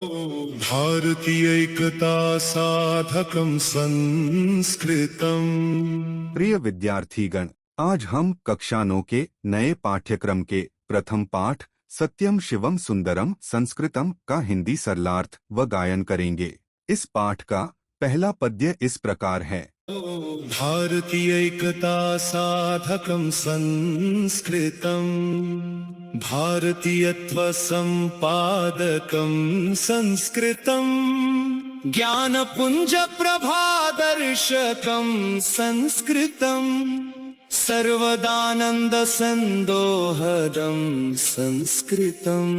भारतीय एकता साधकम संस्कृतम। प्रिय विद्यार्थीगण, आज हम कक्षा 9 के नए पाठ्यक्रम के प्रथम पाठ सत्यम शिवम सुंदरम संस्कृतम का हिंदी सरलार्थ व गायन करेंगे। इस पाठ का पहला पद्य इस प्रकार है। भारतीय एकता साधकम संस्कृतम, भारतीयत्व संपादकम संस्कृतम, ज्ञानपुंज प्रभादर्शकम संस्कृतम, सर्वदानंद संदोहदम संस्कृतम।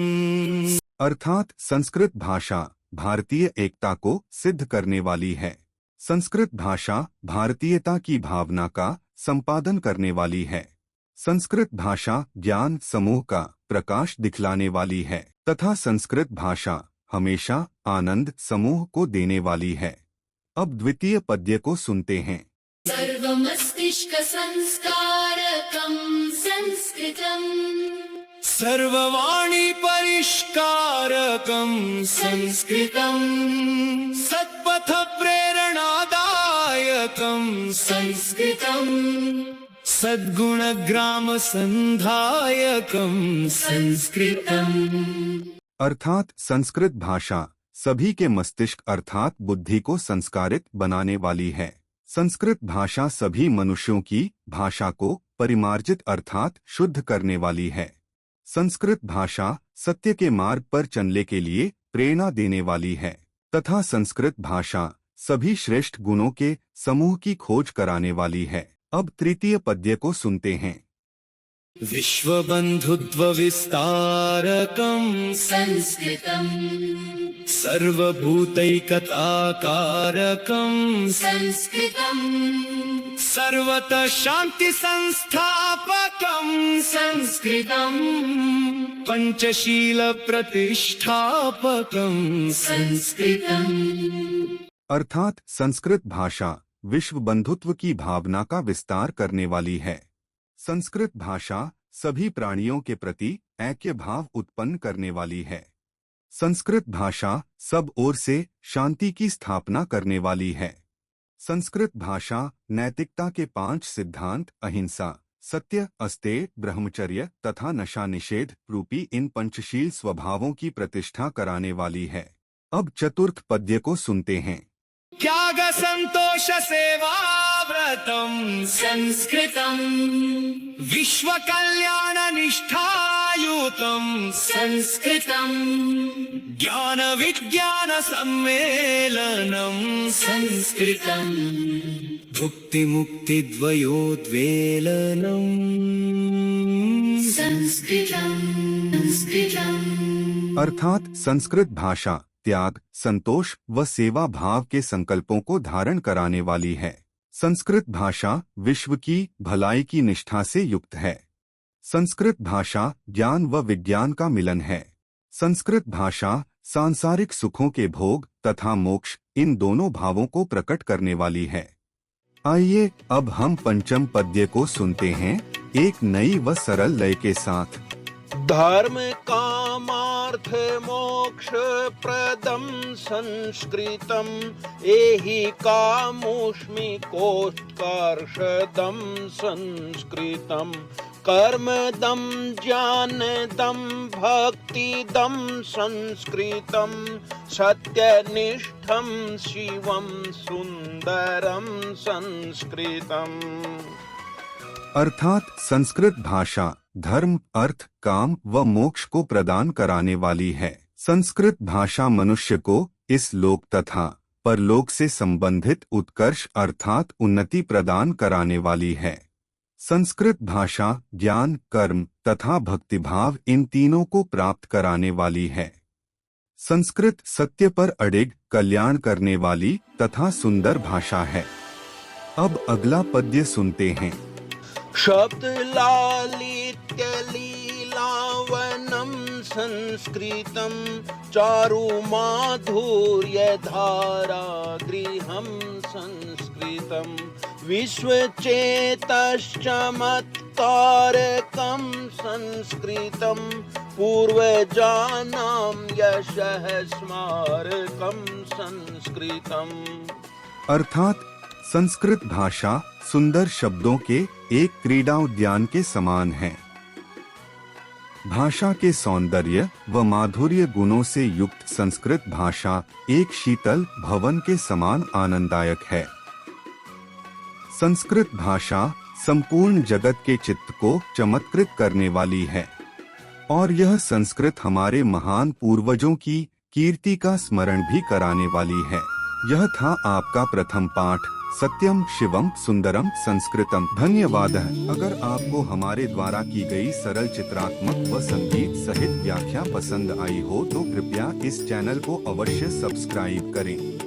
अर्थात संस्कृत भाषा भारतीय एकता को सिद्ध करने वाली है। संस्कृत भाषा भारतीयता की भावना का संपादन करने वाली है। संस्कृत भाषा ज्ञान समूह का प्रकाश दिखलाने वाली है तथा संस्कृत भाषा हमेशा आनंद समूह को देने वाली है। अब द्वितीय पद्य को सुनते हैं। सर्वमस्तिष्क संस्कारकं संस्कृतम्, सर्ववाणी परिष्कारकम संस्कृतम, सत्पथ प्रेरणादायकम संस्कृतम, सद्गुण ग्राम संधायकम संस्कृतम। अर्थात संस्कृत भाषा सभी के मस्तिष्क अर्थात बुद्धि को संस्कारित बनाने वाली है। संस्कृत भाषा सभी मनुष्यों की भाषा को परिमार्जित अर्थात शुद्ध करने वाली है। संस्कृत भाषा सत्य के मार्ग पर चलने के लिए प्रेरणा देने वाली है तथा संस्कृत भाषा सभी श्रेष्ठ गुणों के समूह की खोज कराने वाली है। अब तृतीय पद्य को सुनते हैं। विश्वबंधुत्व विस्तारकम संस्कृतम्, सर्वभूतैकताकारकम संस्कृतम्, सर्वतः शांति संस्थापकम संस्कृतम्, पंचशील प्रतिष्ठापकम संस्कृतम्। अर्थात संस्कृत भाषा विश्व बंधुत्व की भावना का विस्तार करने वाली है। संस्कृत भाषा सभी प्राणियों के प्रति ऐक्य भाव उत्पन्न करने वाली है। संस्कृत भाषा सब ओर से शांति की स्थापना करने वाली है। संस्कृत भाषा नैतिकता के 5 सिद्धांत अहिंसा, सत्य, अस्तेय, ब्रह्मचर्य तथा नशा निषेध रूपी इन पंचशील स्वभावों की प्रतिष्ठा कराने वाली है। अब चतुर्थ पद्य को सुनते हैं। त्याग संतोष सेवा व्रतम संस्कृतम्, विश्व कल्याण निष्ठायुतम संस्कृतम्, ज्ञान विज्ञान सम्मेलनम संस्कृतम्, भुक्ति मुक्ति द्वयोद्वेलनम संस्कृतम्, संस्कृतम्। अर्थात संस्कृत भाषा त्याग, संतोष व सेवा भाव के संकल्पों को धारण कराने वाली है। संस्कृत भाषा विश्व की भलाई की निष्ठा से युक्त है। संस्कृत भाषा ज्ञान व विज्ञान का मिलन है। संस्कृत भाषा सांसारिक सुखों के भोग तथा मोक्ष इन दोनों भावों को प्रकट करने वाली है। आइए अब हम पंचम पद्य को सुनते हैं एक नई व सरल लय के साथ। धर्म कामार्थ मोक्ष प्रदम संस्कृतम, एहि कामोष्मि कोत्कर्षदम संस्कृतम, कर्मदम ज्ञानदम भक्तिदम संस्कृतम, सत्यनिष्ठम शिवम सुंदरम संस्कृतम। अर्थात संस्कृत भाषा धर्म, अर्थ, काम व मोक्ष को प्रदान कराने वाली है। संस्कृत भाषा मनुष्य को इस लोक तथा परलोक से संबंधित उत्कर्ष अर्थात उन्नति प्रदान कराने वाली है। संस्कृत भाषा ज्ञान, कर्म तथा भक्तिभाव इन तीनों को प्राप्त कराने वाली है। संस्कृत सत्य पर अडिग, कल्याण करने वाली तथा सुंदर भाषा है। अब अगला पद्य सुनते हैं। शब्द लालित्य लीलावनम संस्कृतम, चारु माधुर्य धारा गृहम संस्कृतम, विश्वचेतश्चमत्कारकं संस्कृतं पूर्वजानां यशः स्मारकं संस्कृतम्। अर्थात संस्कृत भाषा सुंदर शब्दों के एक क्रीड़ा उद्यान के समान है। भाषा के सौंदर्य व माधुर्य गुणों से युक्त संस्कृत भाषा एक शीतल भवन के समान आनंददायक है। संस्कृत भाषा संपूर्ण जगत के चित्त को चमत्कृत करने वाली है और यह संस्कृत हमारे महान पूर्वजों की कीर्ति का स्मरण भी कराने वाली है। यह था आपका प्रथम पाठ, सत्यम शिवम सुंदरम संस्कृतम। धन्यवाद। अगर आपको हमारे द्वारा की गई सरल चित्रात्मक व संगीत सहित व्याख्या पसंद आई हो तो कृपया इस चैनल को अवश्य सब्सक्राइब करें।